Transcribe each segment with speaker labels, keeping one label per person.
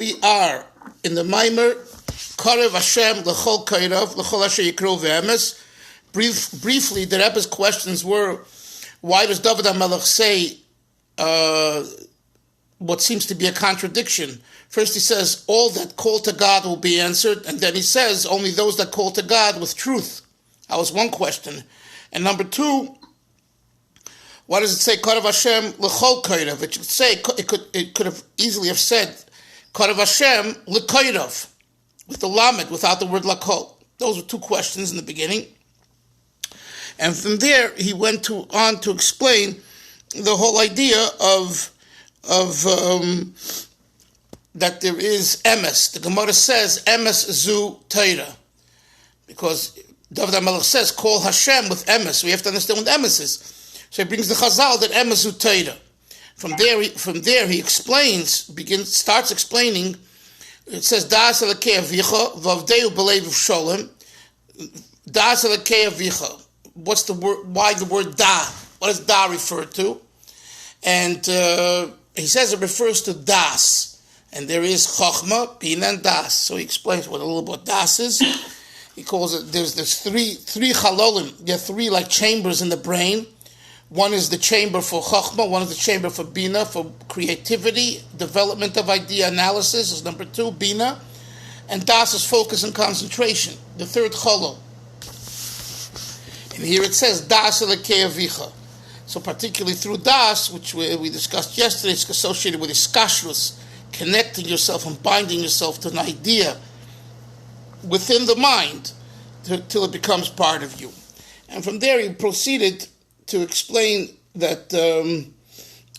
Speaker 1: We are in the Maamar Korov Hashem l'chol kairav l'chol asher yikro ve'emes. Briefly, the Rebbe's questions were, why does David HaMelech say what seems to be a contradiction? First he says, all that call to God will be answered, and then he says, only those that call to God with truth. That was one question. And number two, why does it say Korov Hashem l'chol kairav? It should say, it could have easily have said Korov Hashem l'kairav, with the lamed, without the word lakol. Those were two questions in the beginning. And from there, he went on to explain the whole idea of that there is emes. The Gemara says emes zu Torah, because David HaMelech says call Hashem with emes. We have to understand what emes is. So he brings the Chazal that emes zu Torah. From there he starts explaining. It says Das elokei avicha v'avdeu b'leiv sholem. Das elokei avicha. What's the word? Why the word da? What does da refer to? And he says it refers to das, and there is chokhmah, bina, and das. So he explains what a little bit das is. He calls it. There's three chalolim. There are three like chambers in the brain. One is the chamber for chokhmah. One is the chamber for bina, for creativity, development of idea analysis. Is number two, bina, and das is focus and concentration. The third chalol. And here it says, Das elokei avicha. So particularly through Das, which we discussed yesterday, it's associated with iskashrus, connecting yourself and binding yourself to an idea within the mind till it becomes part of you. And from there he proceeded to explain that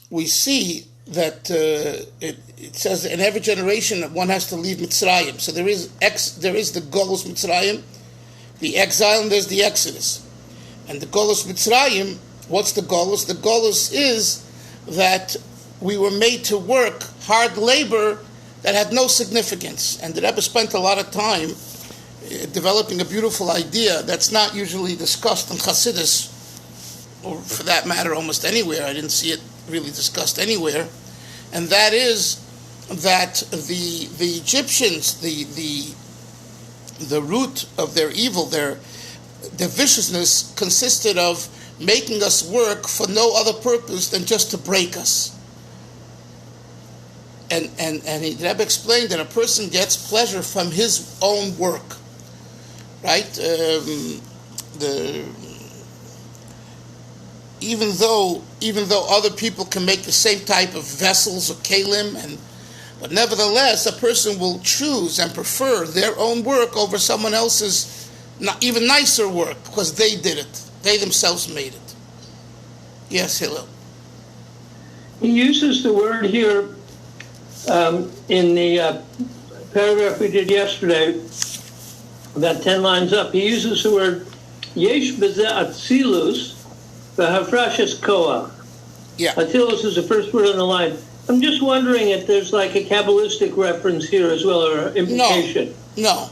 Speaker 1: we see that it says that in every generation one has to leave Mitzrayim. So there is the Golus Mitzrayim, the exile, and there's the Exodus. And the Golus Mitzrayim, what's the Golus? The Golus is that we were made to work hard labor that had no significance. And the Rebbe spent a lot of time developing a beautiful idea that's not usually discussed in Chassidus, or for that matter, almost anywhere. I didn't see it really discussed anywhere. And that is that the Egyptians, the root of their evil, their viciousness consisted of making us work for no other purpose than just to break us. And the Rebbe explained that a person gets pleasure from his own work, right? Even though other people can make the same type of vessels or kalim, but nevertheless, a person will choose and prefer their own work over someone else's not even nicer work, because they did it. They themselves made it. Yes, Hillel.
Speaker 2: He uses the word here in the paragraph we did yesterday, about 10 lines up. He uses the word yesh b'zeh atzilus v'hafrashas koach.
Speaker 1: Yeah.
Speaker 2: Atzilus is the first word on the line. I'm just wondering if there's like a Kabbalistic reference here as well, or implication.
Speaker 1: No.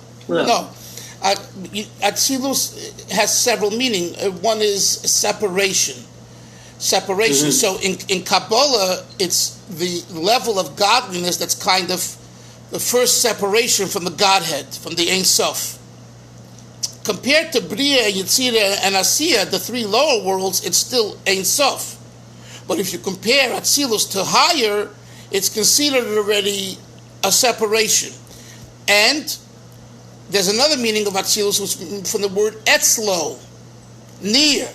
Speaker 1: Atzilus has several meanings. One is separation. Mm-hmm. So in Kabbalah, it's the level of godliness that's kind of the first separation from the Godhead, from the Ein Sof. Compared to Bria, Yetzirah, and Asiya, the three lower worlds, it's still Ein Sof. But if you compare Atzilus to higher, it's considered already a separation. And there's another meaning of Atzilus, which from the word etzlo, near.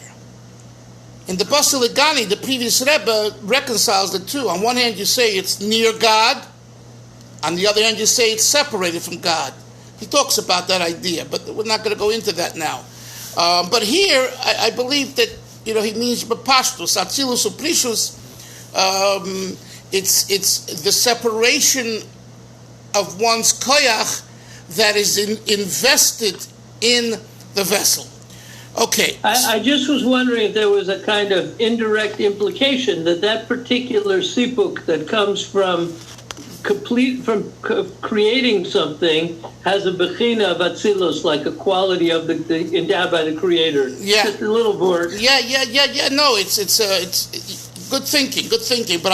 Speaker 1: In the Basiligani, the previous Rebbe reconciles the two. On one hand, you say it's near God. On the other hand, you say it's separated from God. He talks about that idea, but we're not going to go into that now. But here, I believe that he means b'pashtus, Atzilus u'prishus. It's the separation of one's koyach that is invested in the vessel. Okay.
Speaker 2: I just was wondering if there was a kind of indirect implication that particular sipuk that comes from creating something has a bechina of atzilus, like a quality of the endowed by the Creator.
Speaker 1: Yeah.
Speaker 2: Just a little more.
Speaker 1: Yeah. No, it's good thinking. But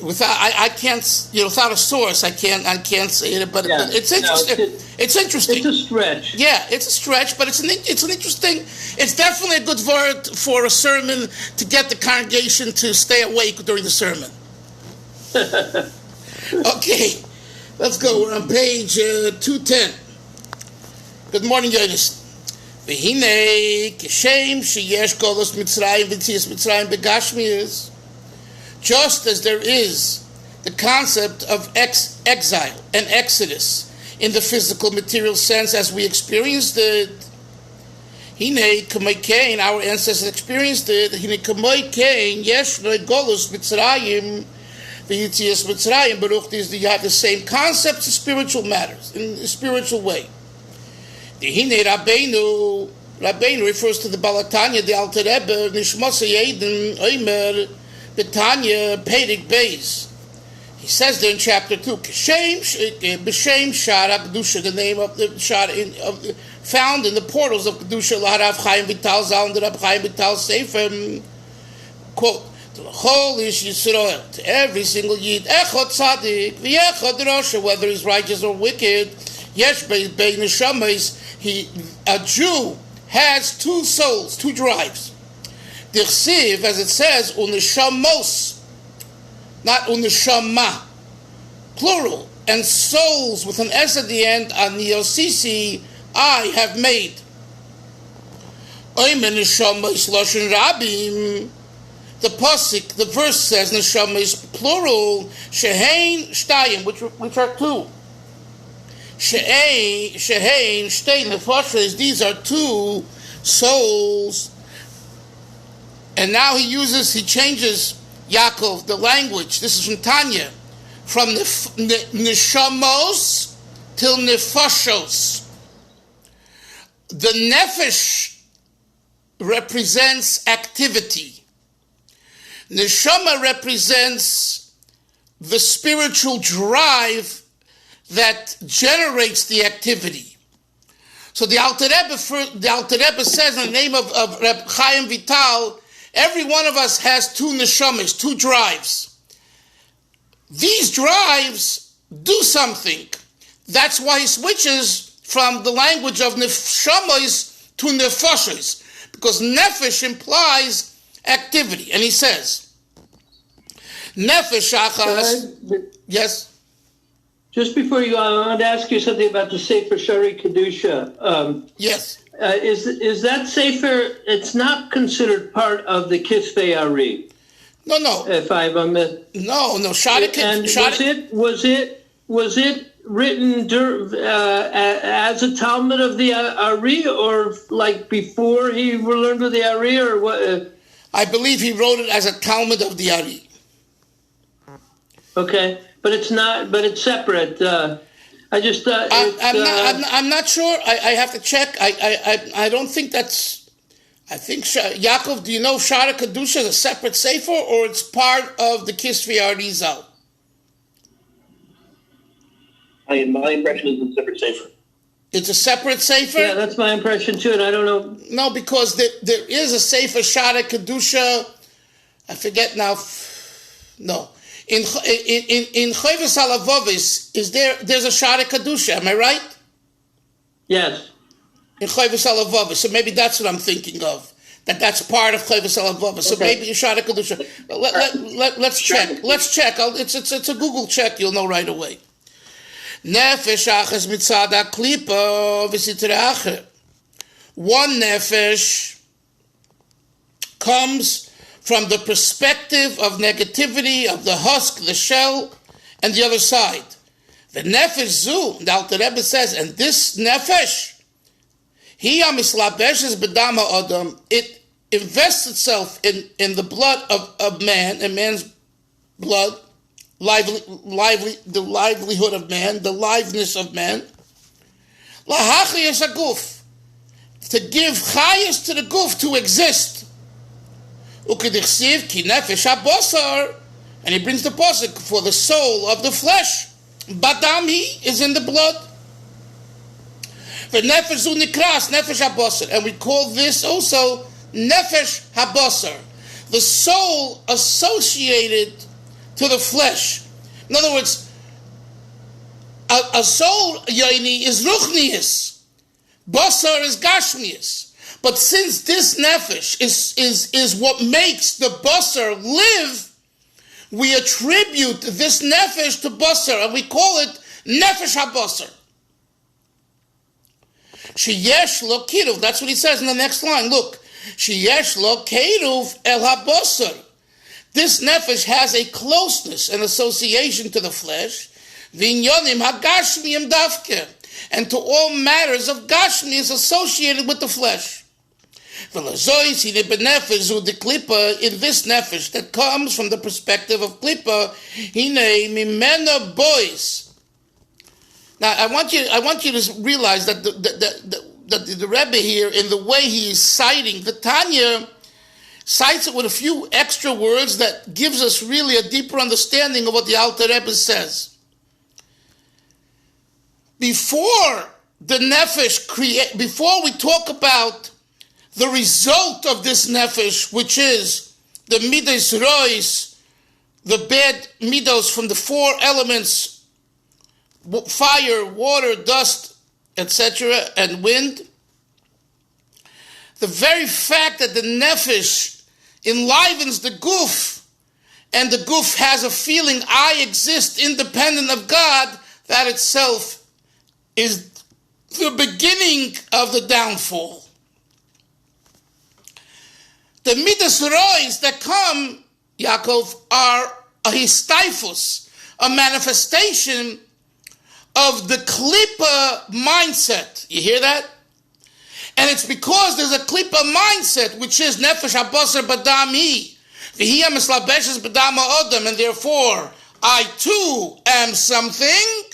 Speaker 1: without I can't, without a source, I can't say it. But it's interesting. It's interesting.
Speaker 2: It's a stretch.
Speaker 1: Yeah, it's a stretch, but it's an interesting. It's definitely a good word for a sermon to get the congregation to stay awake during the sermon. Okay, let's go. We're on page 210. Good morning, Yonis. V'hinei kishem sheyesh golos Mitzrayim v'tzias Mitzrayim begashmius. Just as there is the concept of exile and exodus in the physical, material sense as we experienced it, Hinei kamei kain, our ancestors experienced it. Hinei kamei kain yesh golos Mitzrayim. The Yitzias Mitzrayim, Baruch is you have the same concepts in spiritual matters, in a spiritual way. The Hine Rabbeinu refers to the Balatanya, the Alter Rebbe, Nishmasa Yedin, Omer, Betanya, Pedig Beis. He says there in chapter 2, B'Shem Shara Kedusha, the name of the Shara, found in the portals of Kedusha, L'Harav Chaim Vital Zal, and the Rab Chaim Vital Sefer, quote, to the whole is Yisrael, to every single Yid, Echot Tzadik, V'Echot Rosha, whether he's righteous or wicked, Yesh Beis Neshamas, a Jew has two souls, two drives. Dichsiv, as it says, Uneshamos, not Uneshama, plural, and souls with an S at the end, Ani Yosisi, I have made. Oimen Neshamas Loshen Rabim, the pasuk, the verse says, neshama is plural, shehein shtayim, which are two. Shehein shtayim nefashos, these are two souls. And now he changes Yaakov, the language. This is from Tanya, from neshamos till nefashos. The nefesh represents activity. Neshama represents the spiritual drive that generates the activity. So the Alter Rebbe says in the name of Reb Chaim Vital, every one of us has two neshamas, two drives. These drives do something. That's why he switches from the language of neshamas to nefashos, because nefesh implies activity. And he says, Nefesh Achas. Yes?
Speaker 2: Just before you go, I wanted to ask you something about the Sefer Shari Kedusha.
Speaker 1: Yes.
Speaker 2: Is that Sefer, it's not considered part of the Kisvei Ari?
Speaker 1: No.
Speaker 2: If I'm
Speaker 1: No, Shari Kedusha.
Speaker 2: And was it written as a Talmud of the Ari, or like before he learned of the Ari, or what?
Speaker 1: I believe he wrote it as a Talmud of the Ari.
Speaker 2: Okay, but it's not. But it's separate. I just.
Speaker 1: I'm not sure. I have to check. I don't think that's. I think Yaakov. Do you know Shara Kedusha is a separate sefer, or it's part of the Kisvei Arizal?
Speaker 3: My impression is it's a separate sefer.
Speaker 1: It's a separate sefer?
Speaker 2: Yeah, that's my impression too, and I don't know.
Speaker 1: No, because there is a sefer Shara Kedusha. I forget now. No, in Chovos Halavavis there's a Shara Kedusha. Am I right?
Speaker 2: Yes.
Speaker 1: In Chovos Halavavis, so maybe that's what I'm thinking of. That's part of Chovos Halavavis. So maybe Shara Kedusha. Let's check. Let's check. It's a Google check. You'll know right away. Nefesh achas mitzada klipa v'sitreacher. One nefesh comes from the perspective of negativity, of the husk, the shell, and the other side. The nefesh zu, the Alter Rebbe says, and this nefesh, hiya mislabeshes bedama adam, it invests itself in the blood of man, a man's blood, the livelihood of man, the liveness of man. Lahachiyas aguf, to give chayas to the guf, to exist. Ukedichsiv ki nefesh habosar, and he brings the pasuk for the soul of the flesh. Badami is in the blood. Nefesh zu nikras nefesh habosar, and we call this also nefesh habosar, the soul associated to the flesh. In other words, a soul, Yaini, is ruchnius. Basar is gashmius. But since this nefesh is what makes the basar live, we attribute this nefesh to basar, and we call it nefesh ha-basar. Sheyesh lo kiruv. That's what he says in the next line. Look, sheyesh lo kiruv el ha-basar. This nefesh has a closeness and association to the flesh, v'inyonim ha-gashmiyim davke, and to all matters of gashmi is associated with the flesh. In this nefesh that comes from the perspective of klipa, hine mimena boys. Now I want you to realize that the Rebbe here, in the way he is citing the Tanya, cites it with a few extra words that gives us really a deeper understanding of what the Alter Rebbe says. Before the nefesh before we talk about the result of this nefesh, which is the midas rois, the bad midos from the four elements, fire, water, dust, etc., and wind, the very fact that the nefesh enlivens the guf, and the guf has a feeling, I exist independent of God, that itself is the beginning of the downfall. The midas rois that come, Yaakov, are a histaifus, a manifestation of the klipa mindset. You hear that? And it's because there's a klipa mindset, which is nefesh habasar badam hi, v'hi mislabeshes badam ha'odam, and therefore I too am something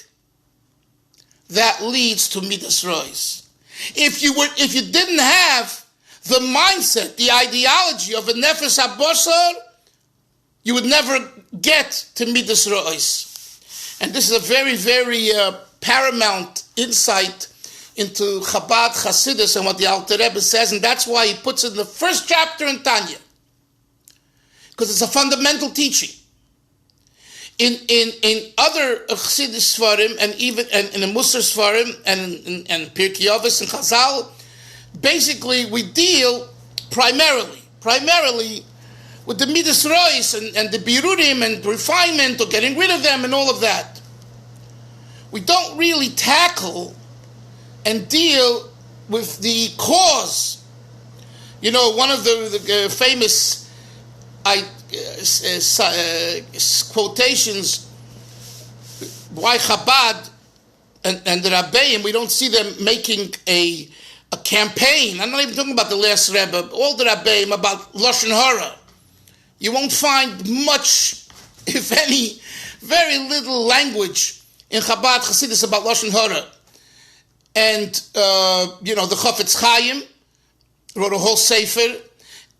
Speaker 1: that leads to midas rois. If you didn't have the mindset, the ideology of a nefesh habasar, you would never get to midas rois. And this is a very, very paramount insight into Chabad Chassidus and what the Alter Rebbe says, and that's why he puts it in the first chapter in Tanya, because it's a fundamental teaching. In other Chassidus Svarim, and even in the Musar Svarim, and Pirkei Avos and Chazal, basically we deal primarily with the midas rois and the birurim and refinement, or getting rid of them and all of that. We don't really tackle and deal with the cause. You know, one of the famous quotations, why Chabad and the Rabbeim, we don't see them making a campaign. I'm not even talking about the last Rebbe, all the Rabbeim, about Lashon Hara. You won't find much, if any, very little language in Chabad Chassidus about Lashon Hara. And, the Chafetz Chaim wrote a whole sefer,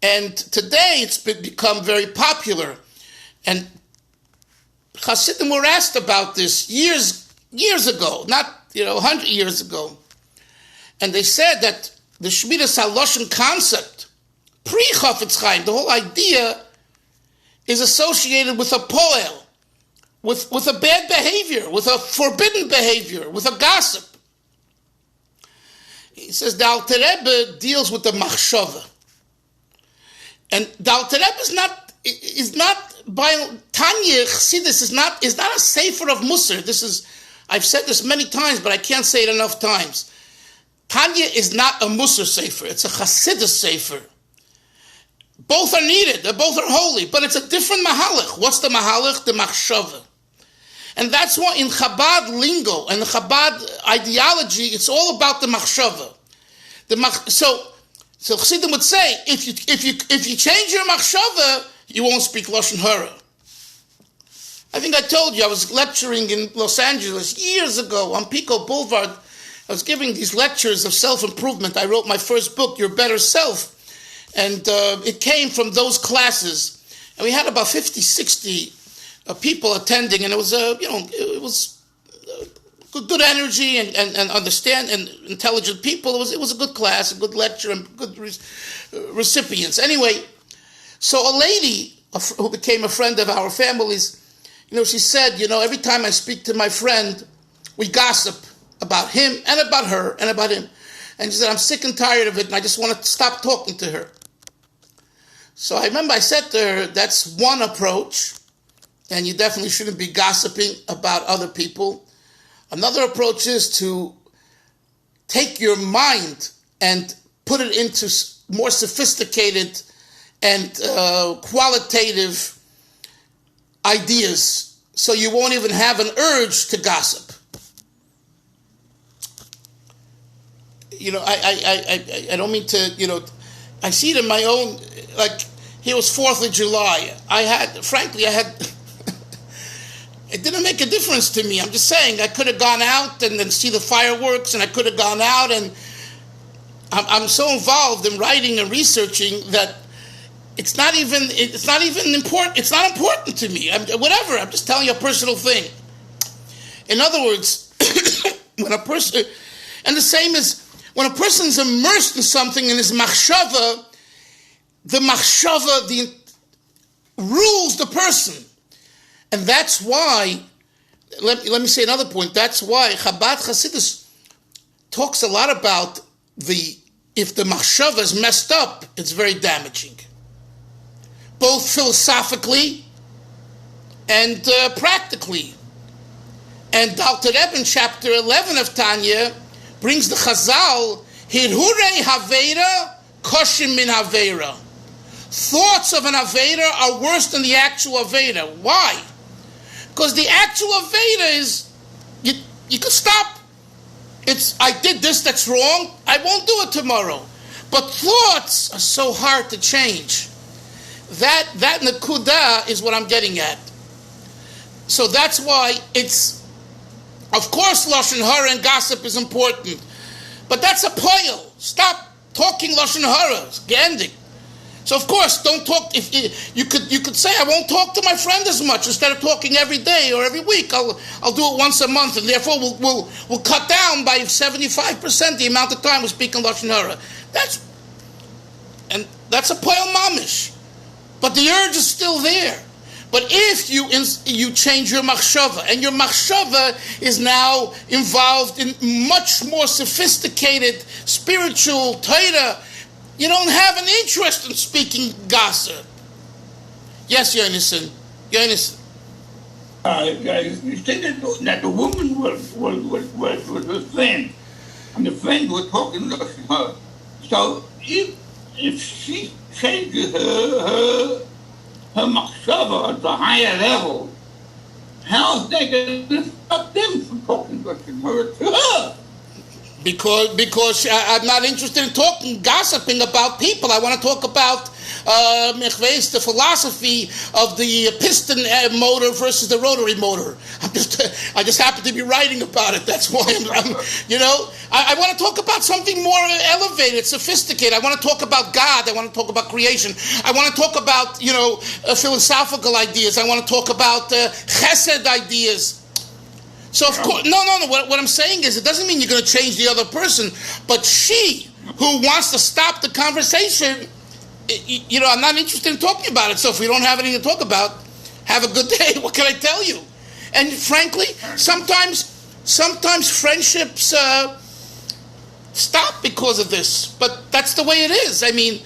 Speaker 1: and today it's become very popular. And Chassidim were asked about this years ago, not, 100 years ago. And they said that the Shmiras HaLashon concept, pre-Chafetz Chaim, the whole idea is associated with a poel, with a bad behavior, with a forbidden behavior, with a gossip. He says the Alter Rebbe deals with the machshava, and the Alter Rebbe is not by Tanya Chassidus is not a sefer of Musar. I've said this many times, but I can't say it enough times. Tanya is not a Musar sefer; it's a Chassidus sefer. Both are needed; both are holy, but it's a different mahalach. What's the mahalach? The machshava. And that's why in Chabad lingo and the Chabad ideology, it's all about the machshava. So Chassidim would say, if you change your machshava, you won't speak Lashon Hara. I think I told you I was lecturing in Los Angeles years ago on Pico Boulevard. I was giving these lectures of self-improvement. I wrote my first book, Your Better Self, and it came from those classes. And we had about 50, 60 people attending, and it was good energy and understand and intelligent people. It was a good class, a good lecture, and good recipients. Anyway, so a lady who became a friend of our family's She said, every time I speak to my friend, we gossip about him and about her and about him. And she said, I'm sick and tired of it, and I just want to stop talking to her. So I remember I said to her, that's one approach, and you definitely shouldn't be gossiping about other people. Another approach is to take your mind and put it into more sophisticated and qualitative ideas, so you won't even have an urge to gossip. I don't mean to, I see it in my own, like, here was 4th of July. It didn't make a difference to me. I'm just saying, I could have gone out and then see the fireworks, and I could have gone out, and I'm so involved in writing and researching that it's not even important. It's not important to me. I'm just telling you a personal thing. In other words, when a person, and the same is, when a person is immersed in something in his machshava, the machshava rules the person. And that's why, let me say another point, that's why Chabad Hasidus talks a lot about if the machshava is messed up, it's very damaging. Both philosophically and practically. And Dr. Rebbe in chapter 11 of Tanya brings the Chazal, Hirhurei Havera, Koshim min Havera. Thoughts of an Aveda are worse than the actual Aveda. Why? Because the actual Aveda is, you can stop. I did this, that's wrong, I won't do it tomorrow. But thoughts are so hard to change. That Nakuda is what I'm getting at. So that's why of course, Lashon Hara and gossip is important. But that's a poil. Stop talking Lashon Hara. It's Gendik. So of course, don't talk. If you could say, I won't talk to my friend as much instead of talking every day or every week. I'll do it once a month, and therefore we'll cut down by 75% the amount of time we speak in Lashon Hara. That's a poil mamish. But the urge is still there. But if you change your machshava, and your machshava is now involved in much more sophisticated spiritual Torah, you don't have an interest in speaking gossip. Yes, Yonason.
Speaker 4: You said that the woman was a friend, and the friend was talking to her. So if she changes her machshava at the higher level, how is that going to stop them from talking to her?
Speaker 1: Because I'm not interested in gossiping about people. I want to talk about the philosophy of the piston motor versus the rotary motor. I just happen to be writing about it. That's why I want to talk about something more elevated, sophisticated. I want to talk about God. I want to talk about creation. I want to talk about philosophical ideas. I want to talk about chesed ideas. So of course, no. What I'm saying is, it doesn't mean you're going to change the other person, but she who wants to stop the conversation, I'm not interested in talking about it. So if we don't have anything to talk about, have a good day. What can I tell you? And frankly, sometimes friendships stop because of this, but that's the way it is. I mean,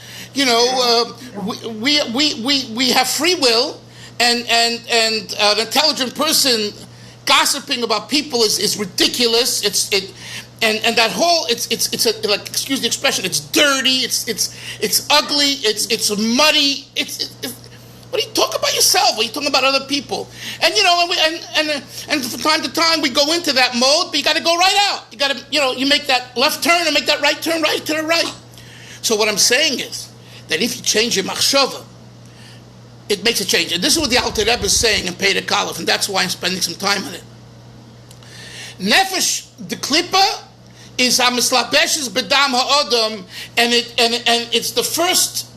Speaker 1: we have free will, and an intelligent person gossiping about people is ridiculous. And that whole excuse the expression, it's dirty, it's ugly, it's muddy. What are you talking about yourself? What are you talking about other people? And and from time to time we go into that mode, but you got to go right out. You got to you make that left turn and make that right turn, right to the right. So what I'm saying is that if you change your machshava, it makes a change. And this is what the Alter Rebbe is saying in Pei Kalef, and that's why I'm spending some time on it. Nefesh the Klippa is hamislabeshes bedam ha'odam, and it's the first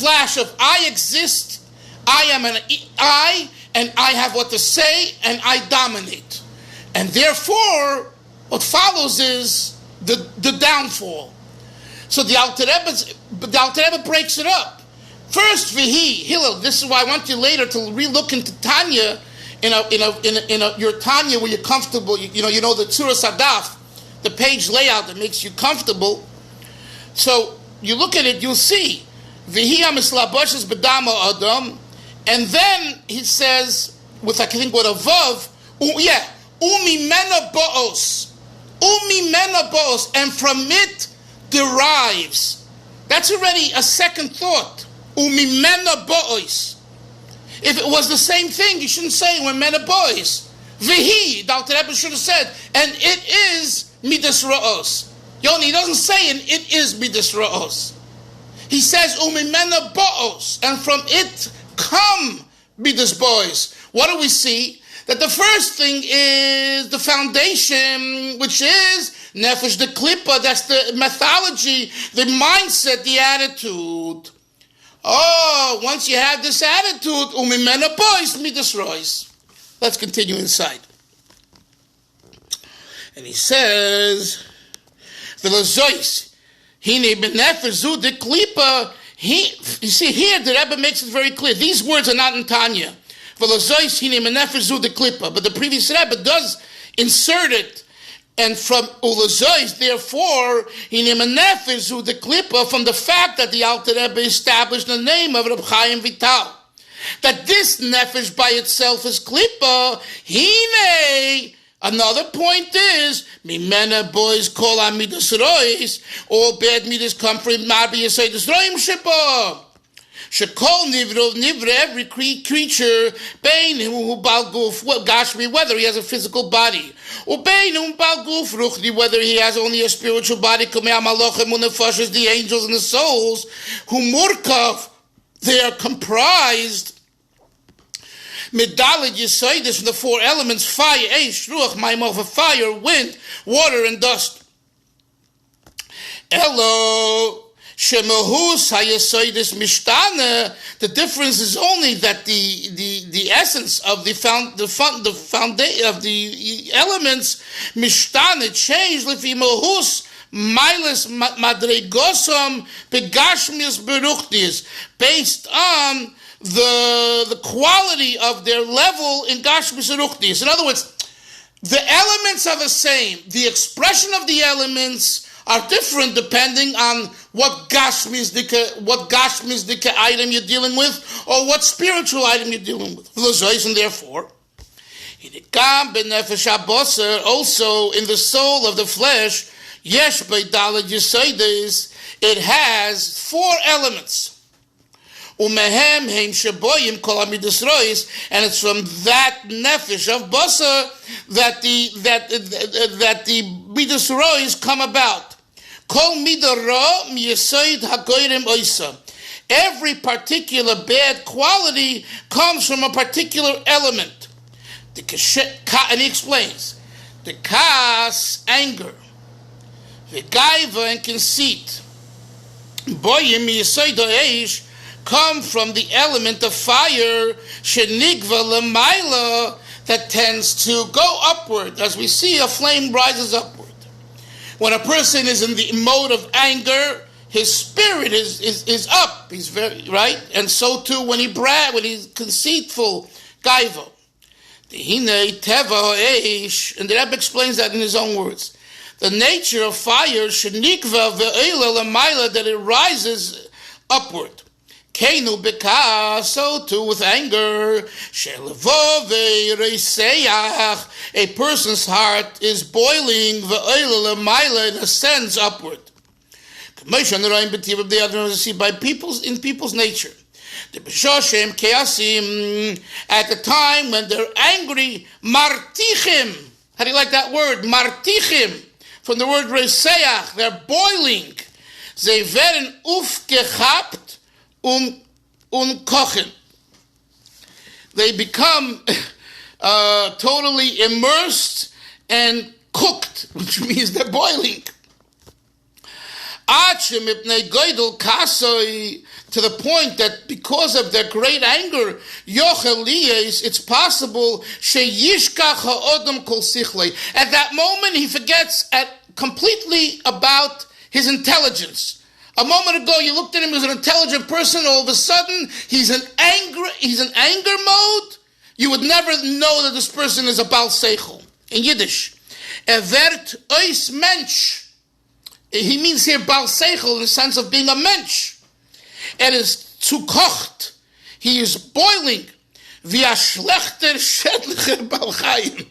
Speaker 1: flash of I exist, I am I, and I have what to say, and I dominate. And therefore, what follows is the downfall. So the Alter Rebbe breaks it up. First, Vihi, Hillel. This is why I want you later to re-look into Tanya, your Tanya where you're comfortable. You know the Tzura Sadaf, the page layout that makes you comfortable. So you look at it, you'll see Vihi Amislaboshes Bedama Adam, and then he says with I think what a vav, Umimena Boos, and from it derives. That's already a second thought. Umimena Boos. If it was the same thing, you shouldn't say when men are boys. Vihi, Dr. Rebbe should have said, and it is Midas Ra'os. Yoni, he doesn't say and it is Midas Ra'os. He says Umimena Boos, and from it come Midas boys. What do we see? That the first thing is the foundation, which is Nefesh the Klippa, that's the methodology, the mindset, the attitude. Oh, once you have this attitude, Umimena boys, Midas Rois. Let's continue inside. And he says, V'lazois, hine benefesh zu de Klippa. You see here, the Rebbe makes it very clear. These words are not in Tanya. But the previous Rebbe does insert it, and from Ulazois, therefore, the Klippa, from the fact that the Alter Rebbe established the name of Reb Chaim Vital, that this nefesh by itself is Klippa. Hine. Another point is, Mimena boys call on midas rois, all bad midas come from Marbi Yisaydas Roim Shippa. Shekol nivra, every creature, bein hu balguf, gashmi, whether he has a physical body, or bein hu balguf ruchni, whether he has only a spiritual body, kumei malochem unefashos, the angels and the souls, who murkav, they are comprised. Medalid Yisaidis from the four elements: fire, eish, ruach, maimov, fire, wind, water, and dust. Elo. Shemahus hayasoidis mishtana. The difference is only that the essence of the foundation of the elements mishtana changed. Lefi mahus milas madregosam begashmius beruchtis, based on the quality of their level in gashmius beruchtis. In other words, the elements are the same. The expression of the elements are different depending on what gashmizdika item you're dealing with, or what spiritual item you're dealing with. And therefore, also in the soul of the flesh, yesh beidalad yisaidis, it has four elements. Umehem heim sheboyim kol amidas rois, and it's from that nefesh of basa that the midas rois come about. Kol midara miyasoid hagoyrim oisa. Every particular bad quality comes from a particular element. And he explains: the kas, anger, the gaiva, and conceit, boyim miyasoid eish, come from the element of fire, shenigva lemaila, that tends to go upward. As we see, a flame rises upward. When a person is in the mode of anger, his spirit is up. He's very right, and so too when he's conceitful, gaiva. And the Rebbe explains that in his own words. The nature of fire, shenikva ve'ela lemaila, that it rises upward. Keinu beka, so too with anger. A person's heart is boiling, and ascends upward. By people's nature. At the time when they're angry, martichim. How do you like that word? Martichim. From the word reiseach, they're boiling. They werden aufgehabt kochen. They become totally immersed and cooked, which means they're boiling. To the point that because of their great anger, it's possible at that moment he forgets completely about his intelligence, A moment ago, you looked at him as an intelligent person. All of a sudden, he's in anger mode. You would never know that this person is a Baal Seichel. In Yiddish, wird ois Mensch. He means here Baal Seichel in the sense of being a Mensch. Is zu kocht. He is boiling. Wie a schlechter, schädlicher Baal Chaim.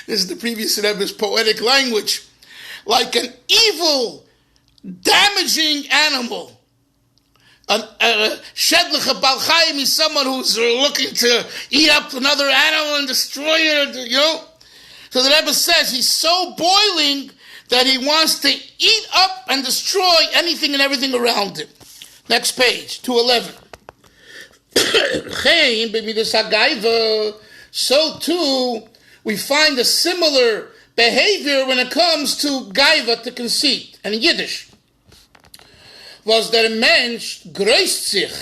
Speaker 1: This is the previous Rebbe's poetic language. Like an evil, damaging animal. Shedlicha Baal Chaim is someone who's looking to eat up another animal and destroy it, So the Rebbe says he's so boiling that he wants to eat up and destroy anything and everything around him. Next page, 211. So too, we find a similar behavior when it comes to gaiva, to conceit. And in Yiddish, was der Mensch größt sich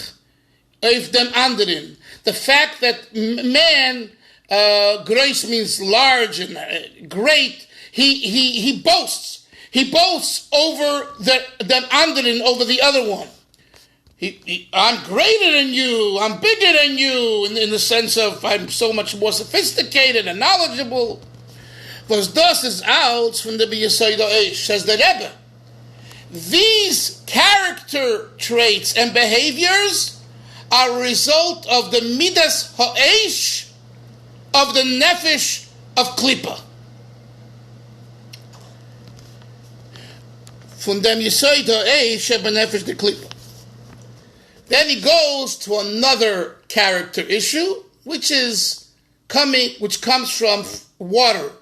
Speaker 1: auf dem anderen. The fact that man, größt means large and great, he boasts. He boasts over dem anderen, over the other one. I'm greater than you, I'm bigger than you, in the sense of I'm so much more sophisticated and knowledgeable. Was das is out from the B'Yesod Eish, says the Rebbe. These character traits and behaviors are a result of the Midas Ha'esh of the Nefesh of Klippa. Von dem Yesod Ha'esh eben Nefesh de Klippa. Then he goes to another character issue, which comes from water.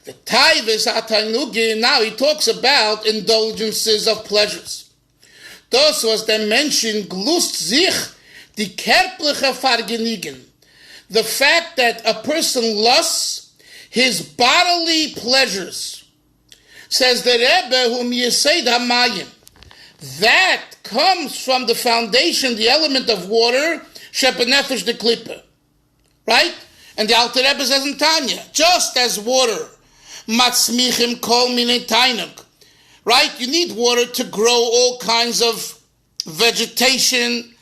Speaker 1: The Taivas Atanugin, now he talks about indulgences of pleasures. Das was then mentioned, glust sich die körperliche Vergnügen. The fact that a person lusts his bodily pleasures. Says the Rebbe, whom Yesod HaMayim. That comes from the foundation, the element of water, shebenefesh de klippe. Right? And the Alter Rebbe says in Tanya, just as water, matzmichim kol minei tainuk. Right? You need water to grow all kinds of vegetation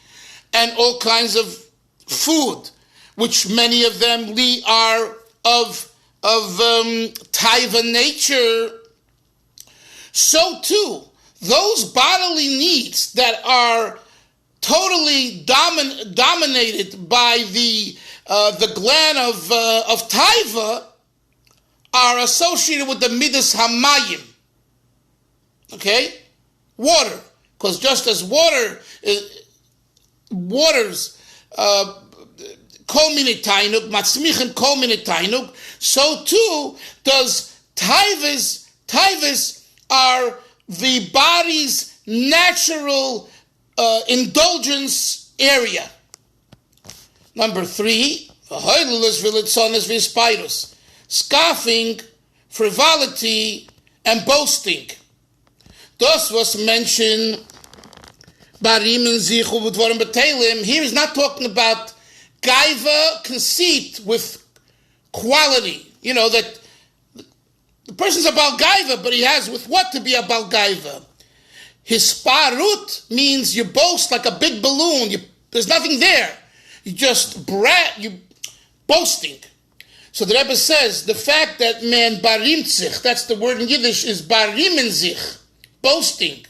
Speaker 1: and all kinds of food, which many of them are of taiva nature. So too, those bodily needs that are totally dominated by the gland of taiva are associated with the midas hamayim. Okay, water, because just as waters kol minei tainuk matzmichim kol minei tainuk, so too does taivas are the body's natural indulgence area. Number 3, scoffing, frivolity, and boasting. Das was mentioned here is not talking about gaiva, conceit with quality. You know, that the person's a Baal Gaiva, but he has with what to be a Baal Gaiva. Hisparut means you boast like a big balloon. There's nothing there. You just you boasting. So the Rebbe says the fact that man barim sich, that's the word in Yiddish, is barimen sich, boasting.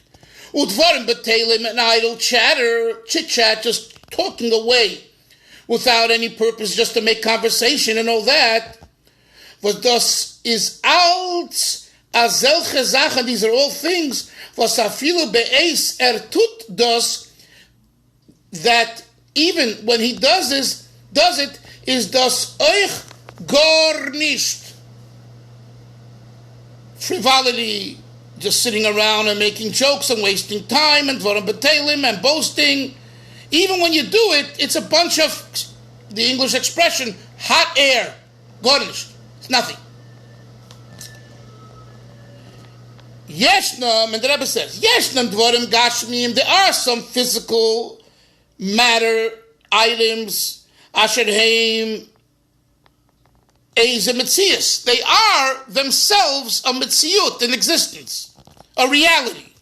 Speaker 1: Udvarim betelim, an idle chatter, chit-chat, just talking away without any purpose, just to make conversation and all that. Was das is alt azelche Sachen, these are all things, was afilu be'eis tut das, that even when he does it, is das euch gar nicht. Frivolity, just sitting around and making jokes and wasting time and dvarim betelim and boasting. Even when you do it, it's a bunch of, the English expression, hot air, gar nicht. It's nothing. Yeshnam, and the Rebbe says, Yeshnam dvarim gashmiyim, there are some physical matter items, asher heim eis a metzius. They are themselves a metziut, an existence, a reality.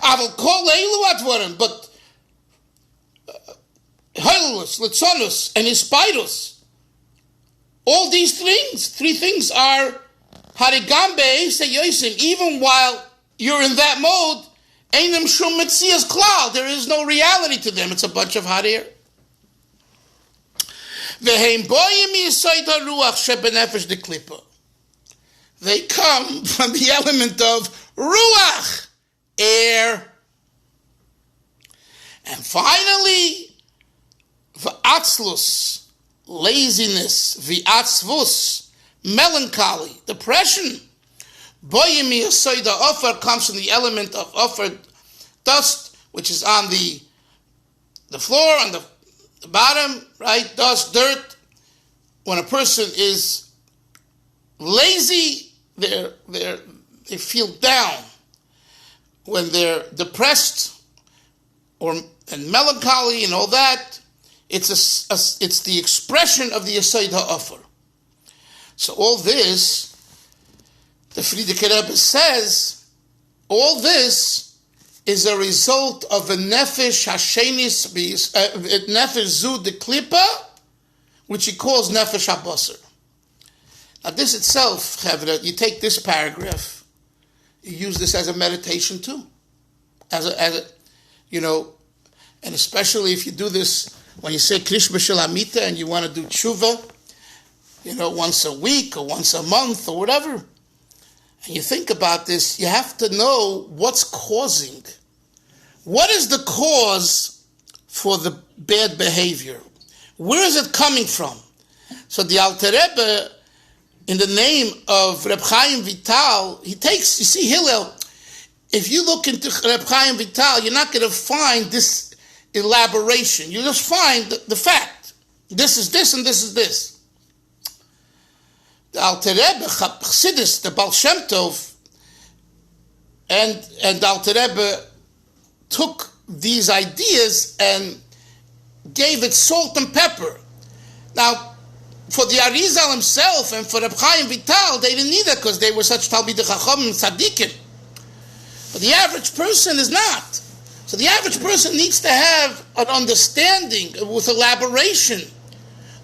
Speaker 1: Aval kol eilu advarim, but Hilus, Litzonus, and Ispidus. All these things, three things are Harigambe Seyosim, even while you're in that mode, Einem Shum Metzias Klal, there is no reality to them. It's a bunch of hot air. Veheim Boyim Yisoid HaRuach Shebenefesh Deklipa. They come from the element of Ruach, air. And finally, V'atzlus, laziness, V'atzvus, melancholy, depression. Boyim Yisoid HaOfer comes from the element of Ofer, dust, which is on the floor, on the bottom, right? Dust, dirt. When a person is lazy, they feel down. When they're depressed and melancholy and all that, it's the expression of the Yesod HaOfer. So all this, the Frierdiker Rebbe says, all this is a result of a nefesh hashenis, nefesh zu de klipa, which he calls nefesh habasar. Now this itself, Chavra, you take this paragraph, you use this as a meditation too, as a and especially if you do this when you say Krish B'Shel Amita and you want to do tshuva, once a week or once a month or whatever, and you think about this, you have to know what's causing. What is the cause for the bad behavior? Where is it coming from? So the Alter Rebbe, in the name of Reb Chaim Vital, he takes, you see, Hillel, if you look into Reb Chaim Vital, you're not going to find this elaboration. You just find the fact. This is this and this is this. The Alter Rebbe, Chassidus, the Baal Shem Tov, and the Alter Rebbe took these ideas and gave it salt and pepper. Now, for the Arizal himself and for Reb Chaim Vital, they didn't need that because they were such Talmidei Chacham and Tzaddikim. But the average person is not. So the average person needs to have an understanding with elaboration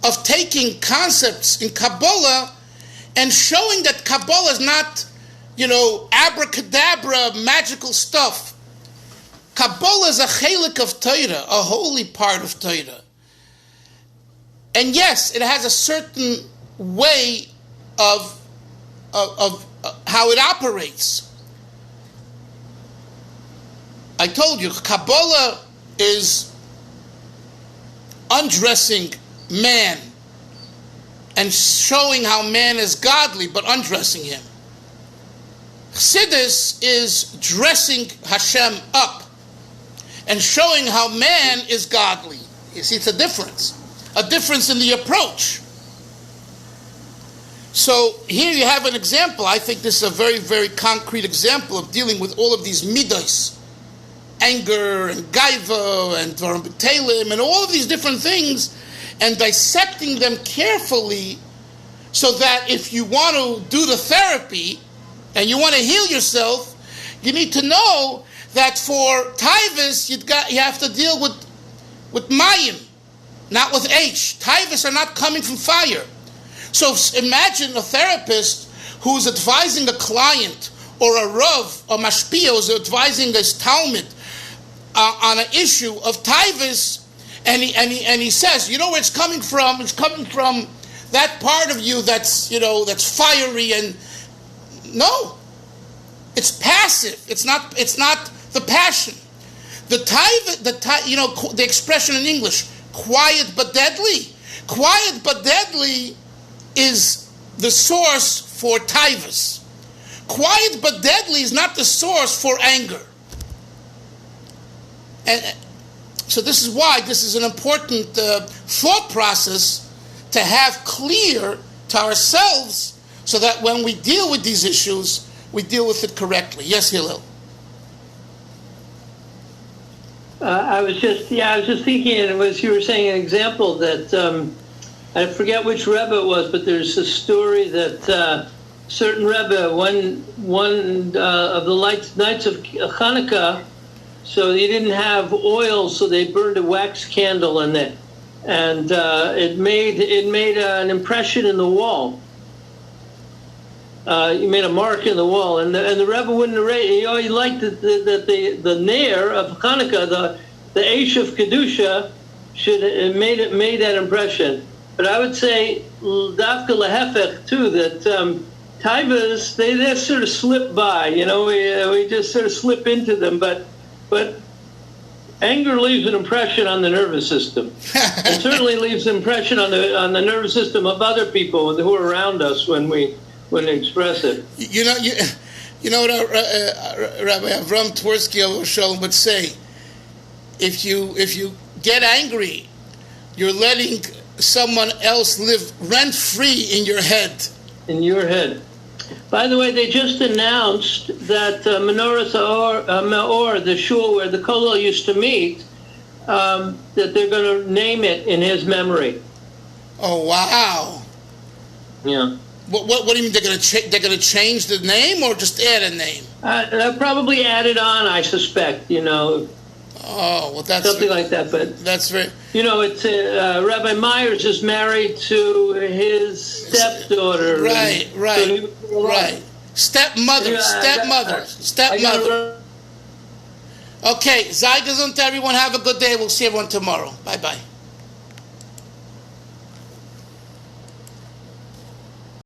Speaker 1: of taking concepts in Kabbalah and showing that Kabbalah is not, abracadabra, magical stuff. Kabbalah is a chelik of Torah, a holy part of Torah. And yes, it has a certain way of how it operates. I told you, Kabbalah is undressing man and showing how man is godly, but undressing him. Chassidus is dressing Hashem up and showing how man is godly. You see, it's a difference in the approach. So here you have an example. I think this is a very, very concrete example of dealing with all of these midos, anger and gaiva and dvarim b'telim and all of these different things, and dissecting them carefully so that if you want to do the therapy and you want to heal yourself, you need to know that for Taivas you have to deal with mayim, not with H. Taivas are not coming from fire. So imagine a therapist who's advising a client or a rav or mashpia who's advising his talmid on an issue of Taivas, and he says, you know where it's coming from? It's coming from that part of you that's fiery, and no, it's passive. It's not the passion. The expression in English, quiet but deadly. Quiet but deadly is the source for Taivas. Quiet but deadly is not the source for anger. And so this is why this is an important thought process to have clear to ourselves, so that when we deal with these issues, we deal with it correctly. Yes, Hillel.
Speaker 2: I was just thinking, and as you were saying, an example that I forget which Rebbe it was, but there's a story that certain Rebbe, one of the nights of Hanukkah, So you didn't have oil, so they burned a wax candle in it, and it made an impression in the wall. You made a mark in the wall, and the Rebbe wouldn't erase. He liked that the Nair of Hanukkah, the Eish of Kedusha, made that impression. But I would say Dafka Lehefech too, that Taivas they sort of slip by. We just sort of slip into them, but anger leaves an impression on the nervous system. It certainly leaves an impression on the nervous system of other people who are around us when we express it.
Speaker 1: You know what Rabbi Avram Twersky would say. If you get angry, you're letting someone else live rent-free in your head. In your head.
Speaker 2: By the way, they just announced that Menorah Me'or, the shul where the Kollel used to meet, that they're going to name it in his memory.
Speaker 1: Oh, wow.
Speaker 2: Yeah.
Speaker 1: What do you mean they're going to change the name or just add a name?
Speaker 2: They'll probably add it on, I suspect.
Speaker 1: Oh, well, that's
Speaker 2: something like that. But
Speaker 1: that's very.
Speaker 2: It's Rabbi Myers is married to his stepdaughter.
Speaker 1: Right. Stepmother. Okay, Zaygas to everyone. Have a good day. We'll see everyone tomorrow. Bye-bye.